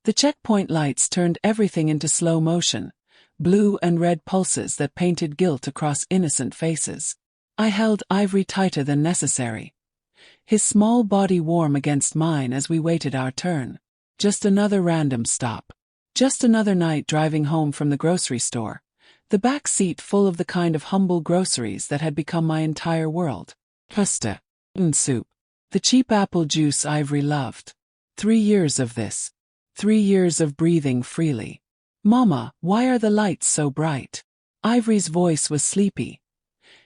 The checkpoint lights turned everything into slow motion, blue and red pulses that painted guilt across innocent faces. I held Ivory tighter than necessary, his small body warm against mine as we waited our turn. Just another random stop. Just another night driving home from the grocery store, the back seat full of the kind of humble groceries that had become my entire world. Pasta and soup. The cheap apple juice Ivory loved. 3 years of this. 3 years of breathing freely. Mama, why are the lights so bright? Ivory's voice was sleepy,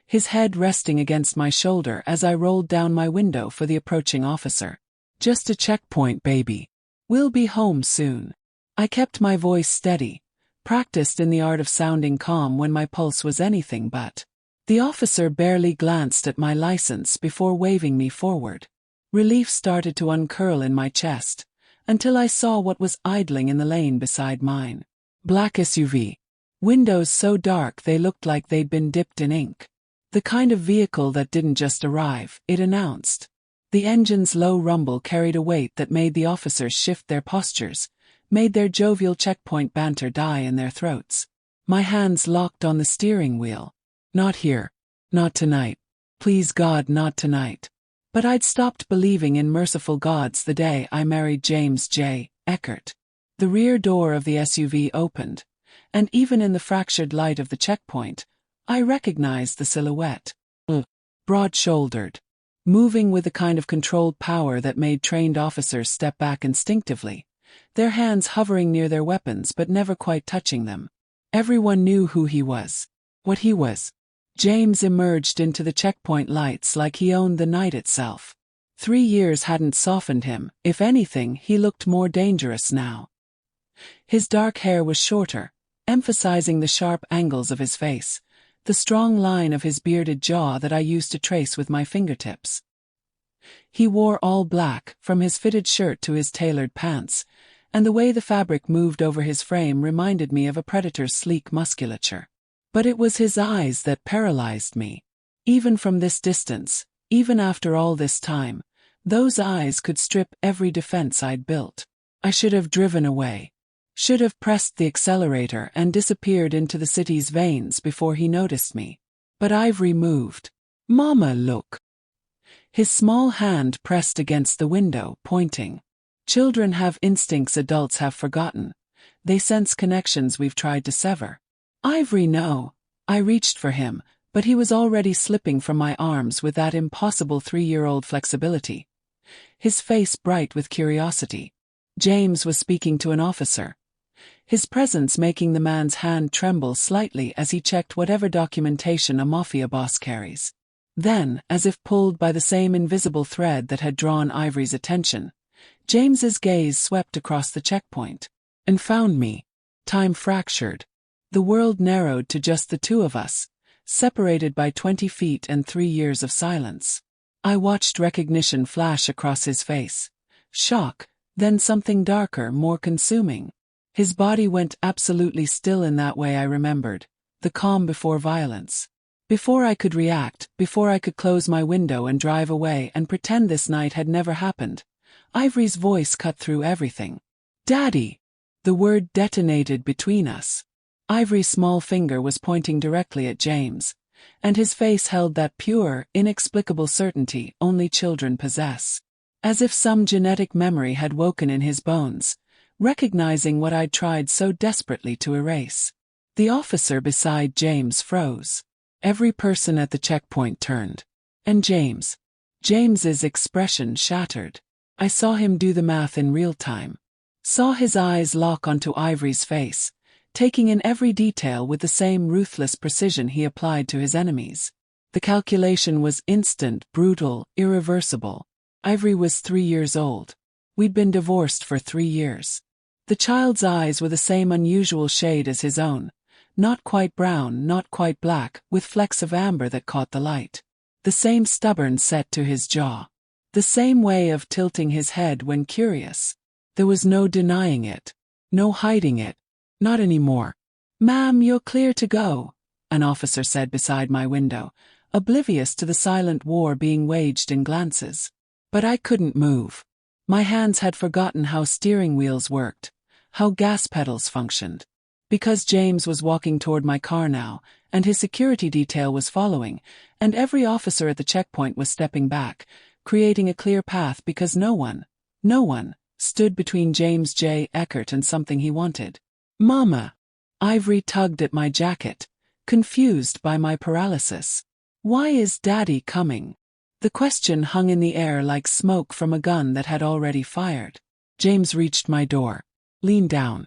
his head resting against my shoulder as I rolled down my window for the approaching officer. Just a checkpoint, baby. We'll be home soon. I kept my voice steady, practiced in the art of sounding calm when my pulse was anything but. The officer barely glanced at my license before waving me forward. Relief started to uncurl in my chest, until I saw what was idling in the lane beside mine. Black SUV. Windows so dark they looked like they'd been dipped in ink. The kind of vehicle that didn't just arrive, it announced. The engine's low rumble carried a weight that made the officers shift their postures, made their jovial checkpoint banter die in their throats. My hands locked on the steering wheel. Not here. Not tonight. Please God, not tonight. But I'd stopped believing in merciful gods the day I married James J. Eckert. The rear door of the SUV opened, and even in the fractured light of the checkpoint, I recognized the silhouette. Broad-shouldered, moving with the kind of controlled power that made trained officers step back instinctively, their hands hovering near their weapons but never quite touching them. Everyone knew who he was, what he was. James emerged into the checkpoint lights like he owned the night itself. 3 years hadn't softened him. If anything, he looked more dangerous now. His dark hair was shorter, emphasizing the sharp angles of his face, the strong line of his bearded jaw that I used to trace with my fingertips. He wore all black, from his fitted shirt to his tailored pants, and the way the fabric moved over his frame reminded me of a predator's sleek musculature. But it was his eyes that paralyzed me. Even from this distance, even after all this time, those eyes could strip every defense I'd built. I should have driven away. Should have pressed the accelerator and disappeared into the city's veins before he noticed me. But Ivory moved. Mama, look. His small hand pressed against the window, pointing. Children have instincts adults have forgotten. They sense connections we've tried to sever. Ivory, no. I reached for him, but he was already slipping from my arms with that impossible 3-year-old flexibility. His face bright with curiosity. James was speaking to an officer, his presence making the man's hand tremble slightly as he checked whatever documentation a Mafia boss carries. Then, as if pulled by the same invisible thread that had drawn Ivory's attention, James's gaze swept across the checkpoint and found me. Time fractured. The world narrowed to just the two of us, separated by 20 feet and 3 years of silence. I watched recognition flash across his face. Shock, then something darker, more consuming. His body went absolutely still in that way I remembered, the calm before violence. Before I could react, before I could close my window and drive away and pretend this night had never happened, Ivory's voice cut through everything. Daddy! The word detonated between us. Ivory's small finger was pointing directly at James, and his face held that pure, inexplicable certainty only children possess. As if some genetic memory had woken in his bones, recognizing what I'd tried so desperately to erase. The officer beside James froze. Every person at the checkpoint turned. And James's expression shattered. I saw him do the math in real time. Saw his eyes lock onto Ivory's face, taking in every detail with the same ruthless precision he applied to his enemies. The calculation was instant, brutal, irreversible. Ivory was 3 years old. We'd been divorced for 3 years. The child's eyes were the same unusual shade as his own, not quite brown, not quite black, with flecks of amber that caught the light. The same stubborn set to his jaw. The same way of tilting his head when curious. There was no denying it. No hiding it. Not anymore. Ma'am, you're clear to go, an officer said beside my window, oblivious to the silent war being waged in glances. But I couldn't move. My hands had forgotten how steering wheels worked, how gas pedals functioned. Because James was walking toward my car now, and his security detail was following, and every officer at the checkpoint was stepping back, creating a clear path because no one, stood between James J. Eckert and something he wanted. Mama! Ivory tugged at my jacket, confused by my paralysis. Why is Daddy coming? The question hung in the air like smoke from a gun that had already fired. James reached my door, leaned down.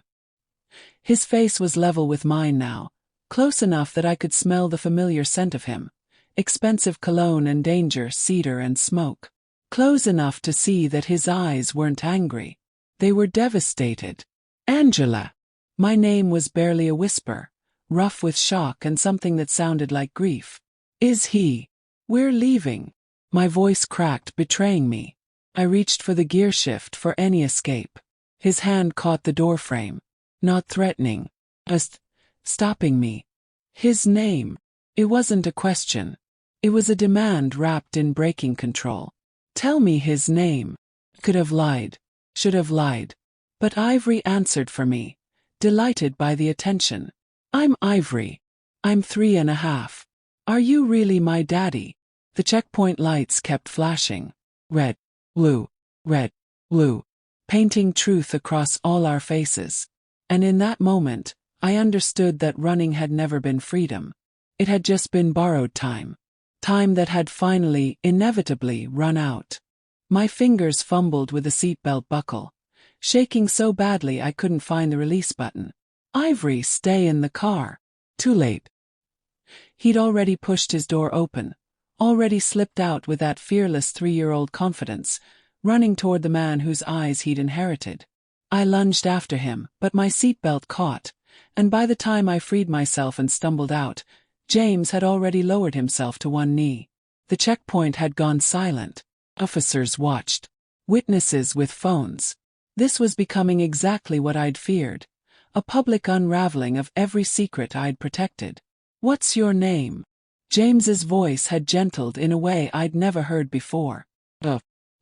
His face was level with mine now, close enough that I could smell the familiar scent of him. Expensive cologne and danger, cedar and smoke. Close enough to see that his eyes weren't angry. They were devastated. Angela! My name was barely a whisper, rough with shock and something that sounded like grief. Is he? We're leaving. My voice cracked, betraying me. I reached for the gear shift for any escape. His hand caught the doorframe. Not threatening. Just stopping me. His name. It wasn't a question. It was a demand wrapped in breaking control. Tell me his name. Could have lied. Should have lied. But Ivory answered for me, delighted by the attention. I'm Ivory. I'm 3.5. Are you really my daddy? The checkpoint lights kept flashing. Red, blue, painting truth across all our faces. And in that moment, I understood that running had never been freedom. It had just been borrowed time. Time that had finally, inevitably, run out. My fingers fumbled with the seatbelt buckle, shaking so badly I couldn't find the release button. Ivory, stay in the car. Too late. He'd already pushed his door open, already slipped out with that fearless 3-year-old confidence, running toward the man whose eyes he'd inherited. I lunged after him, but my seatbelt caught, and by the time I freed myself and stumbled out, James had already lowered himself to one knee. The checkpoint had gone silent. Officers watched. Witnesses with phones. This was becoming exactly what I'd feared. A public unraveling of every secret I'd protected. What's your name? James's voice had gentled in a way I'd never heard before.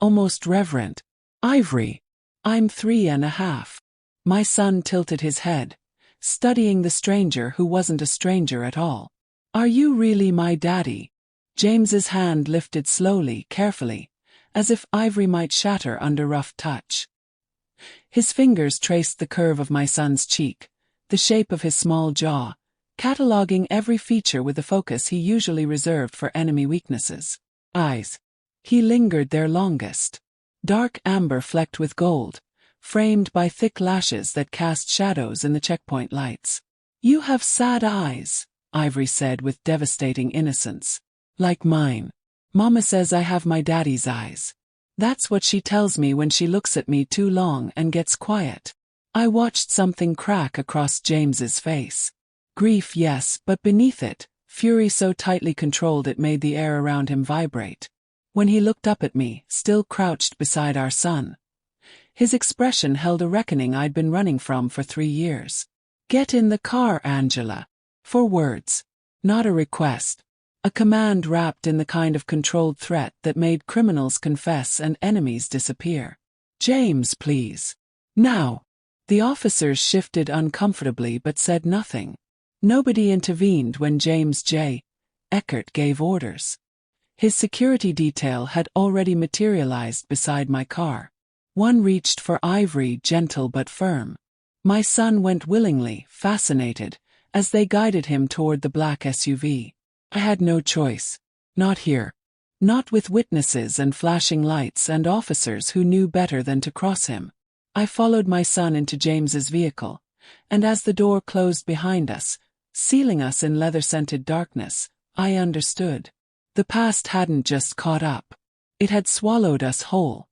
Almost reverent. Ivory. I'm 3.5. My son tilted his head, studying the stranger who wasn't a stranger at all. Are you really my daddy? James's hand lifted slowly, carefully, as if ivory might shatter under rough touch. His fingers traced the curve of my son's cheek, the shape of his small jaw, cataloging every feature with the focus he usually reserved for enemy weaknesses. Eyes. He lingered there longest. Dark amber flecked with gold, framed by thick lashes that cast shadows in the checkpoint lights. You have sad eyes, Ivory said with devastating innocence. Like mine. Mama says I have my daddy's eyes. That's what she tells me when she looks at me too long and gets quiet. I watched something crack across James's face. Grief, yes, but beneath it, fury so tightly controlled it made the air around him vibrate. When he looked up at me, still crouched beside our son, his expression held a reckoning I'd been running from for 3 years. Get in the car, Angela. 4 words. Not a request. A command wrapped in the kind of controlled threat that made criminals confess and enemies disappear. James, please. Now. The officers shifted uncomfortably but said nothing. Nobody intervened when James J. Eckert gave orders. His security detail had already materialized beside my car. One reached for Ivory, gentle but firm. My son went willingly, fascinated, as they guided him toward the black SUV. I had no choice. Not here. Not with witnesses and flashing lights and officers who knew better than to cross him. I followed my son into James's vehicle, and as the door closed behind us, sealing us in leather-scented darkness, I understood. The past hadn't just caught up. It had swallowed us whole.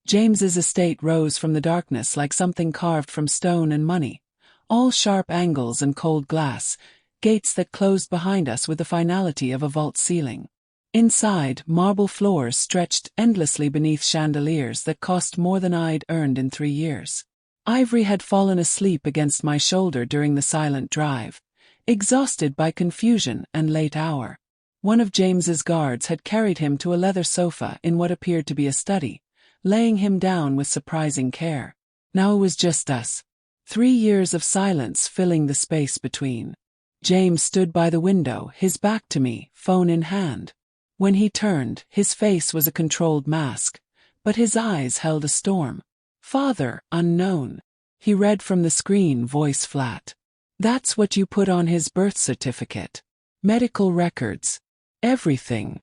James's estate rose from the darkness like something carved from stone and money, all sharp angles and cold glass, gates that closed behind us with the finality of a vault ceiling. Inside, marble floors stretched endlessly beneath chandeliers that cost more than I'd earned in 3 years. Ivory had fallen asleep against my shoulder during the silent drive, exhausted by confusion and late hour. One of James's guards had carried him to a leather sofa in what appeared to be a study, laying him down with surprising care. Now it was just us. 3 years of silence filling the space between. James stood by the window, his back to me, phone in hand. When he turned, his face was a controlled mask, but his eyes held a storm. "Father, unknown." He read from the screen, voice flat. "That's what you put on his birth certificate. Medical records. Everything."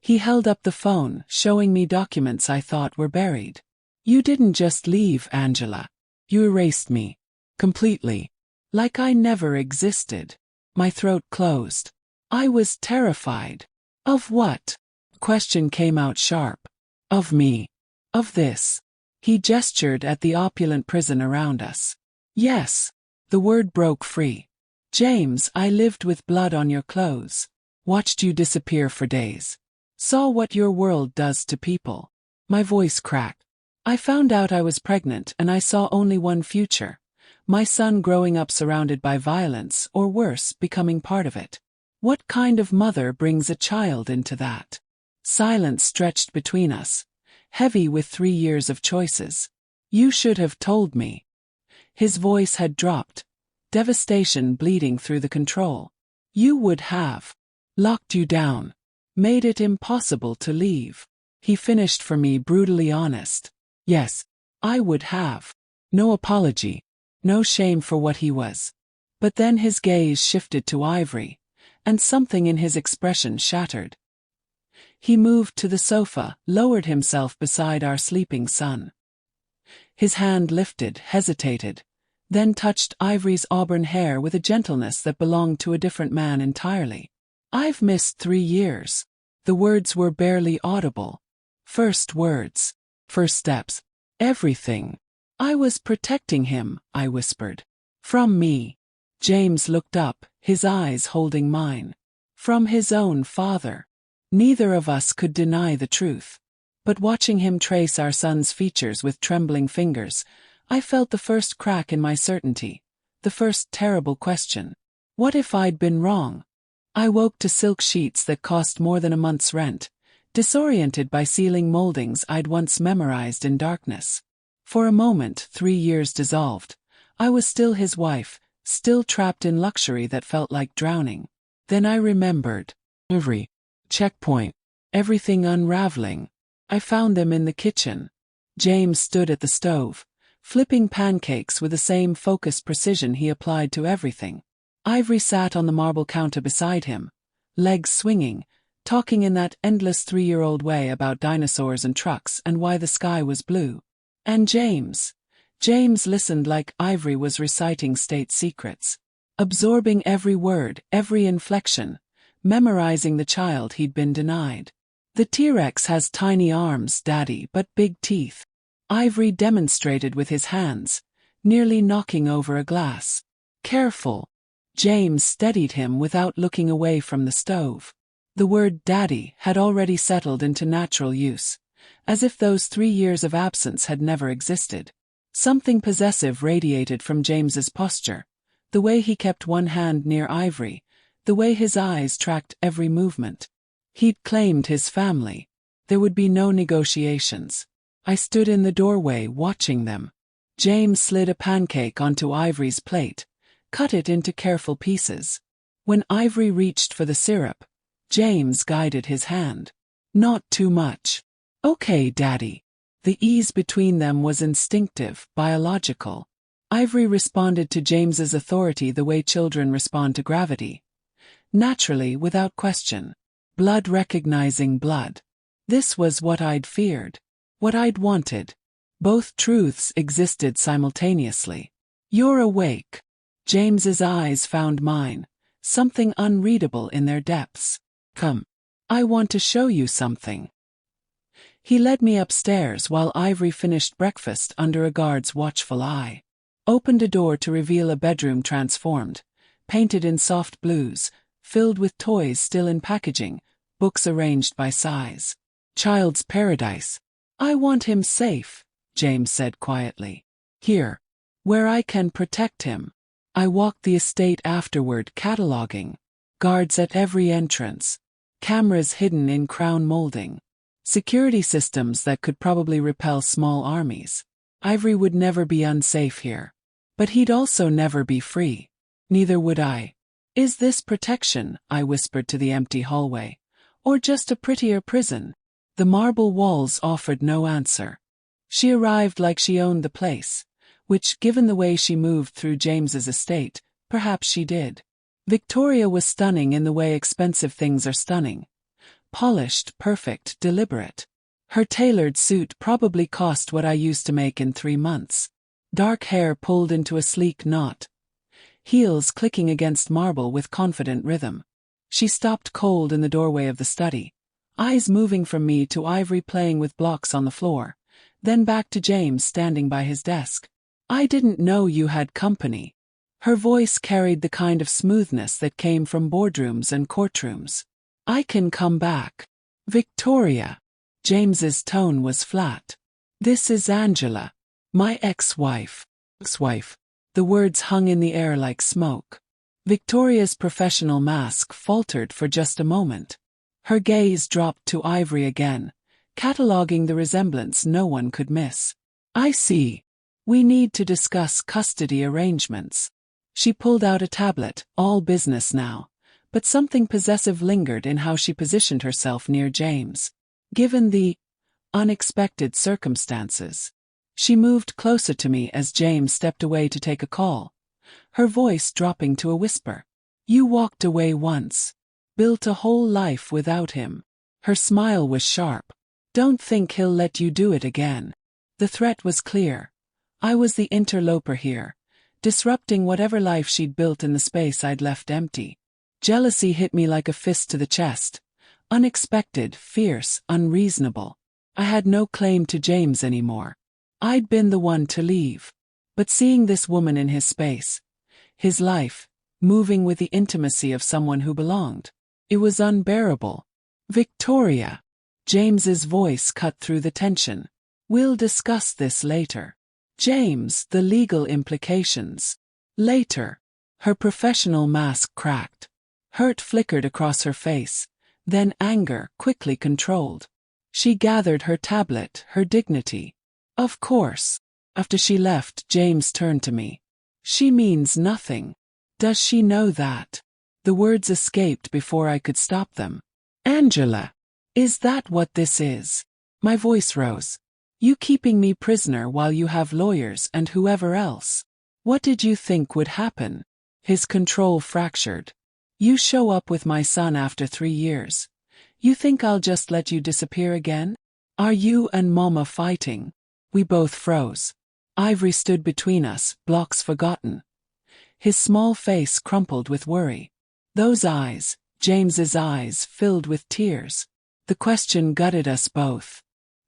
He held up the phone, showing me documents I thought were buried. "You didn't just leave, Angela. You erased me. Completely. Like I never existed." My throat closed. I was terrified. "Of what?" Question came out sharp. "Of me. Of this." He gestured at the opulent prison around us. "Yes." The word broke free. "James, I lived with blood on your clothes. Watched you disappear for days. Saw what your world does to people." My voice cracked. "I found out I was pregnant and I saw only one future. My son growing up surrounded by violence, or worse, becoming part of it. What kind of mother brings a child into that?" Silence stretched between us, heavy with 3 years of choices. "You should have told me." His voice had dropped, devastation bleeding through the control. "You would have locked you down, made it impossible to leave." He finished for me, brutally honest. "Yes, I would have." No apology, no shame for what he was. But then his gaze shifted to Ivory, and something in his expression shattered. He moved to the sofa, lowered himself beside our sleeping son. His hand lifted, hesitated, then touched Ivory's auburn hair with a gentleness that belonged to a different man entirely. "I've missed 3 years." The words were barely audible. First words. First steps. Everything. "I was protecting him," I whispered. "From me." James looked up, his eyes holding mine. "From his own father." Neither of us could deny the truth. But watching him trace our son's features with trembling fingers, I felt the first crack in my certainty, the first terrible question. What if I'd been wrong? I woke to silk sheets that cost more than a month's rent, disoriented by ceiling moldings I'd once memorized in darkness. For a moment, 3 years dissolved. I was still his wife, still trapped in luxury that felt like drowning. Then I remembered. Every checkpoint. Everything unraveling. I found them in the kitchen. James stood at the stove, flipping pancakes with the same focused precision he applied to everything. Ivory sat on the marble counter beside him, legs swinging, talking in that endless 3-year-old way about dinosaurs and trucks and why the sky was blue. And James listened like Ivory was reciting state secrets, absorbing every word, every inflection, memorizing the child he'd been denied. "The T-Rex has tiny arms, Daddy, but big teeth," Ivory demonstrated with his hands, nearly knocking over a glass. "Careful." James steadied him without looking away from the stove. The word Daddy had already settled into natural use, as if those 3 years of absence had never existed. Something possessive radiated from James's posture, the way he kept one hand near Ivory, the way his eyes tracked every movement. He'd claimed his family. There would be no negotiations. I stood in the doorway watching them. James slid a pancake onto Ivory's plate, cut it into careful pieces. When Ivory reached for the syrup, James guided his hand. "Not too much." "Okay, Daddy." The ease between them was instinctive, biological. Ivory responded to James's authority the way children respond to gravity. Naturally, without question. Blood recognizing blood. This was what I'd feared. What I'd wanted. Both truths existed simultaneously. "You're awake." James's eyes found mine, something unreadable in their depths. "Come. I want to show you something." He led me upstairs while Ivory finished breakfast under a guard's watchful eye. Opened a door to reveal a bedroom transformed, painted in soft blues, filled with toys still in packaging, books arranged by size. "Child's paradise." "I want him safe," James said quietly. "Here. Where I can protect him." I walked the estate afterward, cataloging. Guards at every entrance. Cameras hidden in crown molding. Security systems that could probably repel small armies. Ivory would never be unsafe here. But he'd also never be free. Neither would I. Is this protection, I whispered to the empty hallway, or just a prettier prison? The marble walls offered no answer. She arrived like she owned the place, which, given the way she moved through James's estate, perhaps she did. Victoria was stunning in the way expensive things are stunning. Polished, perfect, deliberate. Her tailored suit probably cost what I used to make in 3 months. Dark hair pulled into a sleek knot. Heels clicking against marble with confident rhythm. She stopped cold in the doorway of the study, eyes moving from me to Ivory playing with blocks on the floor, then back to James standing by his desk. I didn't know you had company. Her voice carried the kind of smoothness that came from boardrooms and courtrooms. I can come back. Victoria. James's tone was flat. This is Angela. My ex-wife. Ex-wife. The words hung in the air like smoke. Victoria's professional mask faltered for just a moment. Her gaze dropped to Ivory again, cataloguing the resemblance no one could miss. I see. We need to discuss custody arrangements. She pulled out a tablet, all business now, but something possessive lingered in how she positioned herself near James. Given the unexpected circumstances. She moved closer to me as James stepped away to take a call, her voice dropping to a whisper. You walked away once. Built a whole life without him. Her smile was sharp. Don't think he'll let you do it again. The threat was clear. I was the interloper here, disrupting whatever life she'd built in the space I'd left empty. Jealousy hit me like a fist to the chest. Unexpected, fierce, unreasonable. I had no claim to James anymore. I'd been the one to leave. But seeing this woman in his space, his life, moving with the intimacy of someone who belonged, it was unbearable. Victoria. James's voice cut through the tension. We'll discuss this later. James, the legal implications. Later. Her professional mask cracked. Hurt flickered across her face, then anger, quickly controlled. She gathered her tablet, her dignity. Of course. After she left, James turned to me. She means nothing. Does she know that? The words escaped before I could stop them. Angela. Is that what this is? My voice rose. You keeping me prisoner while you have lawyers and whoever else. What did you think would happen? His control fractured. You show up with my son after 3 years. You think I'll just let you disappear again? Are you and Mama fighting? We both froze. Ivory stood between us, blocks forgotten. His small face crumpled with worry. Those eyes, James's eyes, filled with tears. The question gutted us both.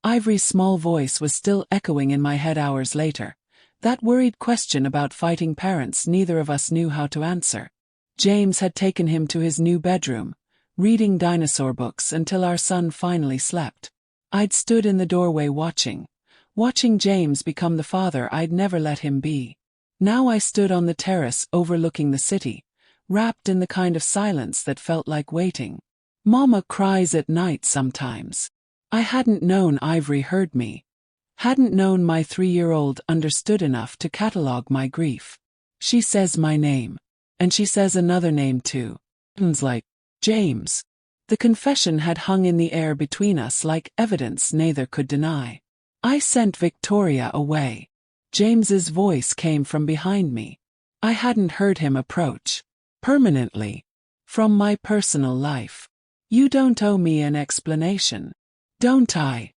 Ivory's small voice was still echoing in my head hours later. That worried question about fighting parents neither of us knew how to answer. James had taken him to his new bedroom, reading dinosaur books until our son finally slept. I'd stood in the doorway watching James become the father I'd never let him be. Now I stood on the terrace overlooking the city, wrapped in the kind of silence that felt like waiting. Mama cries at night sometimes. I hadn't known Ivory heard me. Hadn't known my 3-year-old understood enough to catalog my grief. She says my name. And she says another name too. Like, James. The confession had hung in the air between us like evidence neither could deny. I sent Victoria away. James's voice came from behind me. I hadn't heard him approach. Permanently. From my personal life. You don't owe me an explanation. Don't I?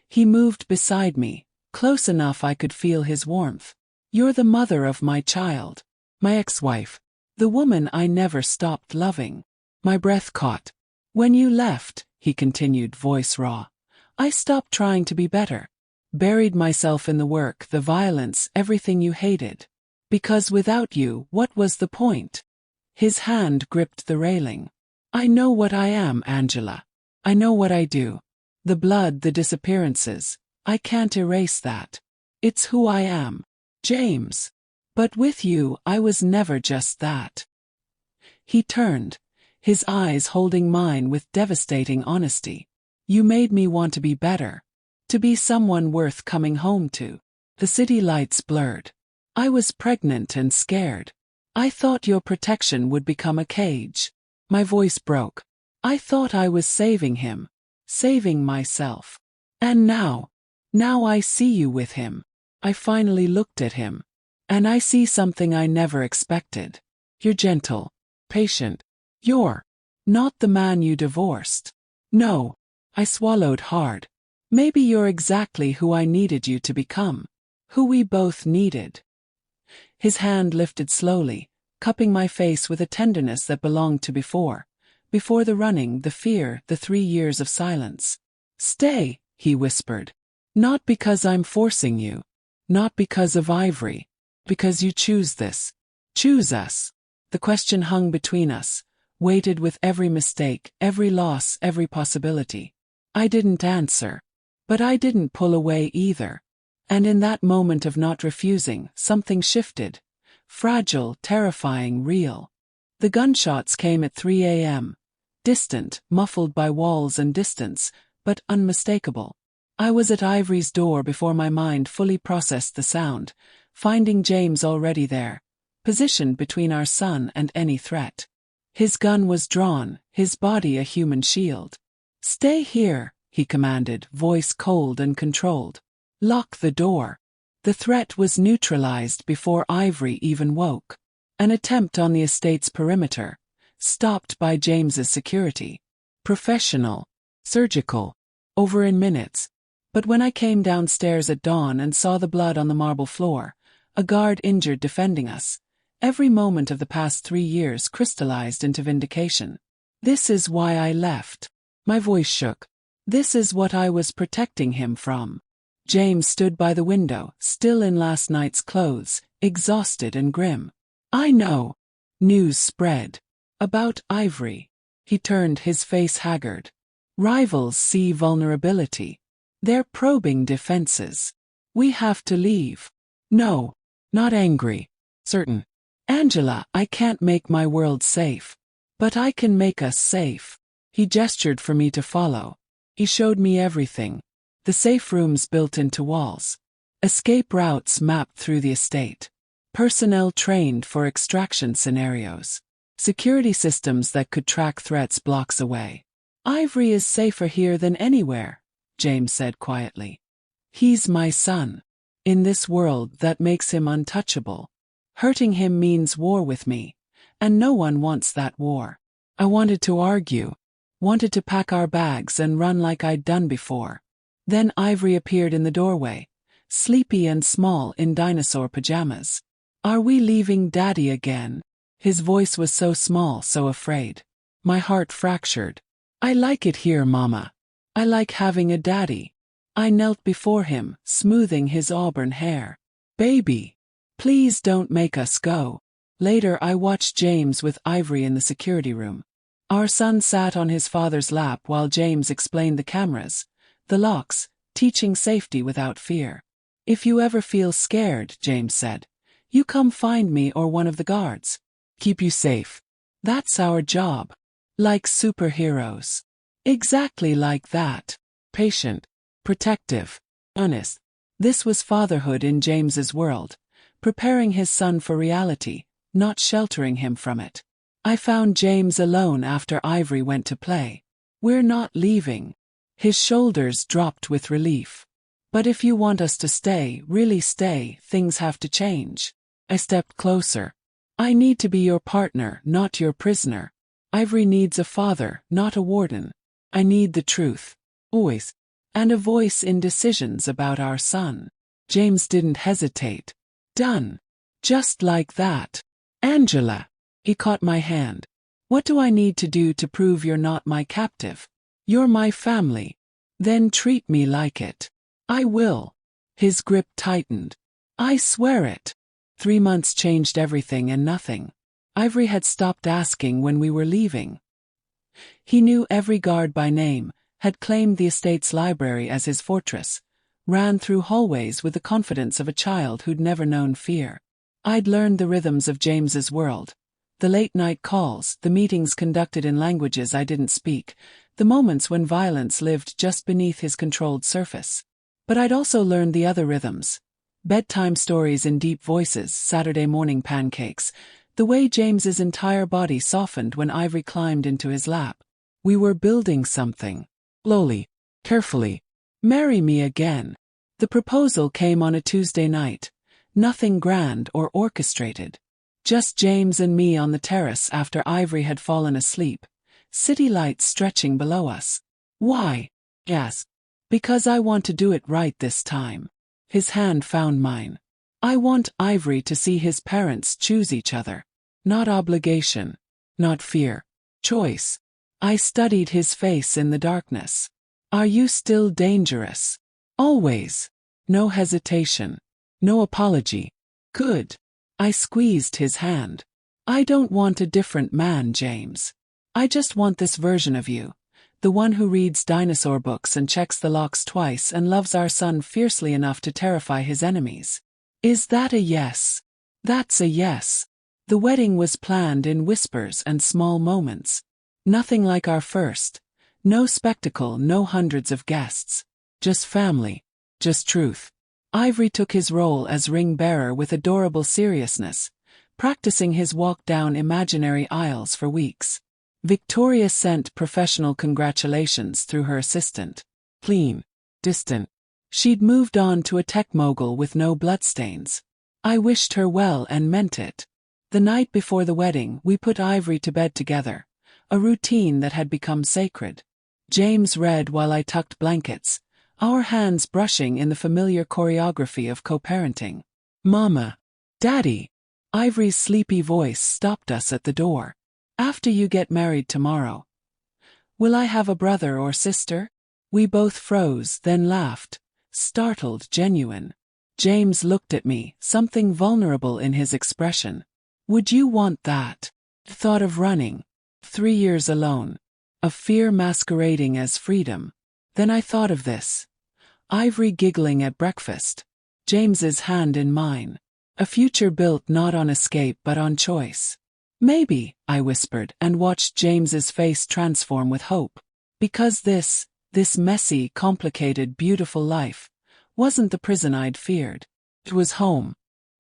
He moved beside me, close enough I could feel his warmth. You're the mother of my child. My ex-wife. The woman I never stopped loving. My breath caught. When you left, he continued, voice raw, I stopped trying to be better. Buried myself in the work, the violence, everything you hated. Because without you, what was the point? His hand gripped the railing. I know what I am, Angela. I know what I do. The blood, the disappearances. I can't erase that. It's who I am. James. But with you, I was never just that. He turned, his eyes holding mine with devastating honesty. You made me want to be better. To be someone worth coming home to. The city lights blurred. I was pregnant and scared. I thought your protection would become a cage. My voice broke. I thought I was saving him. Saving myself. And now I see you with him. I finally looked at him. And I see something I never expected. You're gentle. Patient. You're not the man you divorced. No. I swallowed hard. Maybe you're exactly who I needed you to become. Who we both needed. His hand lifted slowly, cupping my face with a tenderness that belonged to before the running, the fear, the 3 years of silence. Stay, he whispered. Not because I'm forcing you. Not because of Ivory. Because you choose this. Choose us. The question hung between us, weighted with every mistake, every loss, every possibility. I didn't answer. But I didn't pull away either. And in that moment of not refusing, something shifted. Fragile, terrifying, real. The gunshots came at 3 a.m. Distant, muffled by walls and distance, but unmistakable. I was at Ivory's door before my mind fully processed the sound, finding James already there, positioned between our son and any threat. His gun was drawn, his body a human shield. Stay here, he commanded, voice cold and controlled. Lock the door. The threat was neutralized before Ivory even woke. An attempt on the estate's perimeter, stopped by James's security. Professional. Surgical. Over in minutes. But when I came downstairs at dawn and saw the blood on the marble floor, a guard injured defending us, every moment of the past 3 years crystallized into vindication. This is why I left. My voice shook. This is what I was protecting him from. James stood by the window, still in last night's clothes, exhausted and grim. I know. News spread. About Ivory. He turned, his face haggard. Rivals see vulnerability. They're probing defenses. We have to leave. No. Not angry. Certain. Angela, I can't make my world safe. But I can make us safe. He gestured for me to follow. He showed me everything. The safe rooms built into walls. Escape routes mapped through the estate. Personnel trained for extraction scenarios. Security systems that could track threats blocks away. Ivory is safer here than anywhere, James said quietly. He's my son. In this world that makes him untouchable. Hurting him means war with me. And no one wants that war. I wanted to argue. Wanted to pack our bags and run like I'd done before. Then Ivory appeared in the doorway, sleepy and small in dinosaur pajamas. Are we leaving Daddy again? His voice was so small, so afraid. My heart fractured. I like it here, Mama. I like having a daddy. I knelt before him, smoothing his auburn hair. Baby, please don't make us go. Later I watched James with Ivory in the security room. Our son sat on his father's lap while James explained the cameras, the locks, teaching safety without fear. If you ever feel scared, James said, you come find me or one of the guards. Keep you safe. That's our job. Like superheroes. Exactly like that. Patient. Protective. Honest. This was fatherhood in James's world. Preparing his son for reality, not sheltering him from it. I found James alone after Ivory went to play. We're not leaving. His shoulders dropped with relief. But if you want us to stay, really stay, things have to change. I stepped closer. I need to be your partner, not your prisoner. Ivory needs a father, not a warden. I need the truth. Always. And a voice in decisions about our son. James didn't hesitate. Done. Just like that. Angela. He caught my hand. What do I need to do to prove you're not my captive? You're my family. Then treat me like it. I will. His grip tightened. I swear it. 3 months changed everything and nothing. Ivory had stopped asking when we were leaving. He knew every guard by name, had claimed the estate's library as his fortress, ran through hallways with the confidence of a child who'd never known fear. I'd learned the rhythms of James's world. The late-night calls, the meetings conducted in languages I didn't speak, the moments when violence lived just beneath his controlled surface. But I'd also learned the other rhythms. Bedtime stories in deep voices, Saturday morning pancakes, the way James's entire body softened when Ivory climbed into his lap. We were building something. Slowly, carefully. Marry me again. The proposal came on a Tuesday night. Nothing grand or orchestrated. Just James and me on the terrace after Ivory had fallen asleep. City lights stretching below us. Why? Yes. Because I want to do it right this time. His hand found mine. I want Ivory to see his parents choose each other. Not obligation. Not fear. Choice. I studied his face in the darkness. Are you still dangerous? Always. No hesitation. No apology. Good. I squeezed his hand. I don't want a different man, James. I just want this version of you. The one who reads dinosaur books and checks the locks twice and loves our son fiercely enough to terrify his enemies. Is that a yes? That's a yes. The wedding was planned in whispers and small moments. Nothing like our first. No spectacle, no hundreds of guests. Just family. Just truth. Ivory took his role as ring-bearer with adorable seriousness, practicing his walk down imaginary aisles for weeks. Victoria sent professional congratulations through her assistant. Clean. Distant. She'd moved on to a tech mogul with no bloodstains. I wished her well and meant it. The night before the wedding, we put Ivory to bed together, a routine that had become sacred. James read while I tucked blankets, our hands brushing in the familiar choreography of co-parenting. Mama. Daddy. Ivory's sleepy voice stopped us at the door. After you get married tomorrow. Will I have a brother or sister? We both froze, then laughed. Startled, genuine. James looked at me, something vulnerable in his expression. Would you want that? Thought of running. 3 years alone. Of fear masquerading as freedom. Then I thought of this. Ivory giggling at breakfast. James's hand in mine. A future built not on escape but on choice. Maybe, I whispered and watched James's face transform with hope. Because this messy, complicated, beautiful life, wasn't the prison I'd feared. It was home.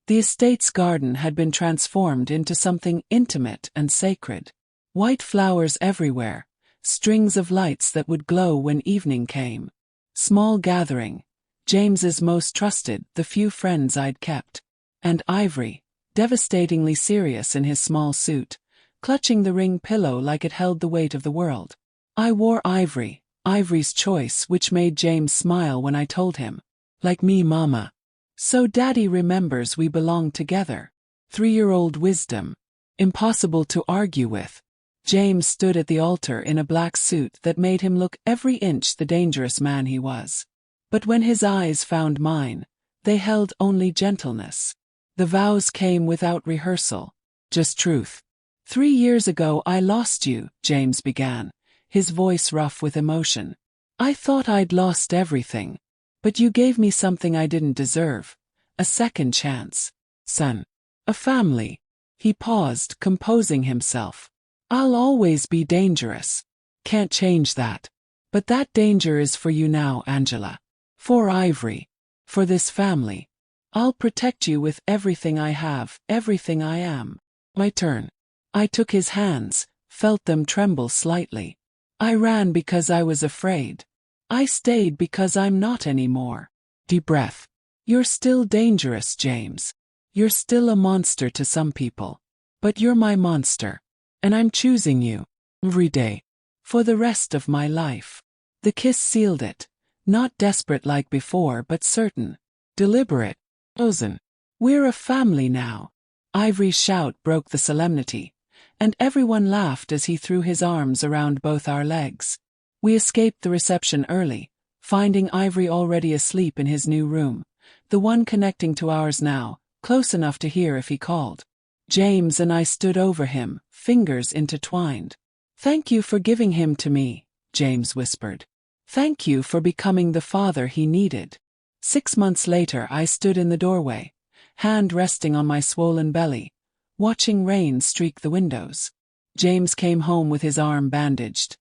The estate's garden had been transformed into something intimate and sacred. White flowers everywhere, strings of lights that would glow when evening came. Small gathering, James's most trusted, the few friends I'd kept. And Ivory, devastatingly serious in his small suit, clutching the ring pillow like it held the weight of the world. I wore Ivory's choice, which made James smile when I told him. Like me, Mama. So Daddy remembers we belong together. 3-year-old wisdom. Impossible to argue with. James stood at the altar in a black suit that made him look every inch the dangerous man he was. But when his eyes found mine, they held only gentleness. The vows came without rehearsal. Just truth. 3 years ago I lost you, James began, his voice rough with emotion. I thought I'd lost everything. But you gave me something I didn't deserve. A second chance. Son. A family. He paused, composing himself. I'll always be dangerous. Can't change that. But that danger is for you now, Angela. For Ivory. For this family. I'll protect you with everything I have, everything I am. My turn. I took his hands, felt them tremble slightly. I ran because I was afraid. I stayed because I'm not anymore. Deep breath. You're still dangerous, James. You're still a monster to some people. But you're my monster. And I'm choosing you. Every day. For the rest of my life. The kiss sealed it. Not desperate like before, but certain. Deliberate. Chosen. We're a family now. Ivory's shout broke the solemnity, and everyone laughed as he threw his arms around both our legs. We escaped the reception early, finding Ivory already asleep in his new room, the one connecting to ours now, close enough to hear if he called. James and I stood over him, fingers intertwined. Thank you for giving him to me, James whispered. Thank you for becoming the father he needed. 6 months later I stood in the doorway, hand resting on my swollen belly, watching rain streak the windows. James came home with his arm bandaged.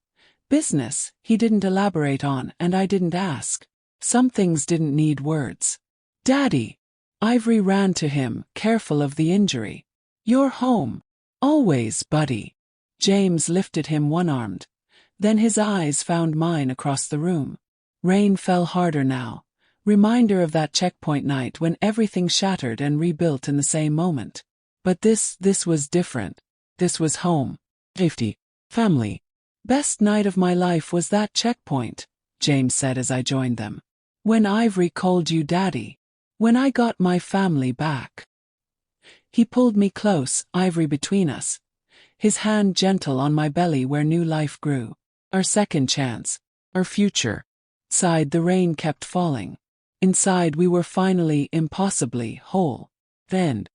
Business, he didn't elaborate on, and I didn't ask. Some things didn't need words. Daddy! Ivory ran to him, careful of the injury. "You're home. Always, buddy." James lifted him one-armed. Then his eyes found mine across the room. Rain fell harder now. Reminder of that checkpoint night when everything shattered and rebuilt in the same moment. But this was different. This was home. Safety. Family. "Best night of my life was that checkpoint," James said as I joined them. "When Ivory called you daddy. When I got my family back." He pulled me close, Ivory between us. His hand gentle on my belly where new life grew. Our second chance. Our future. Outside the rain kept falling. Inside we were finally, impossibly, whole. Then,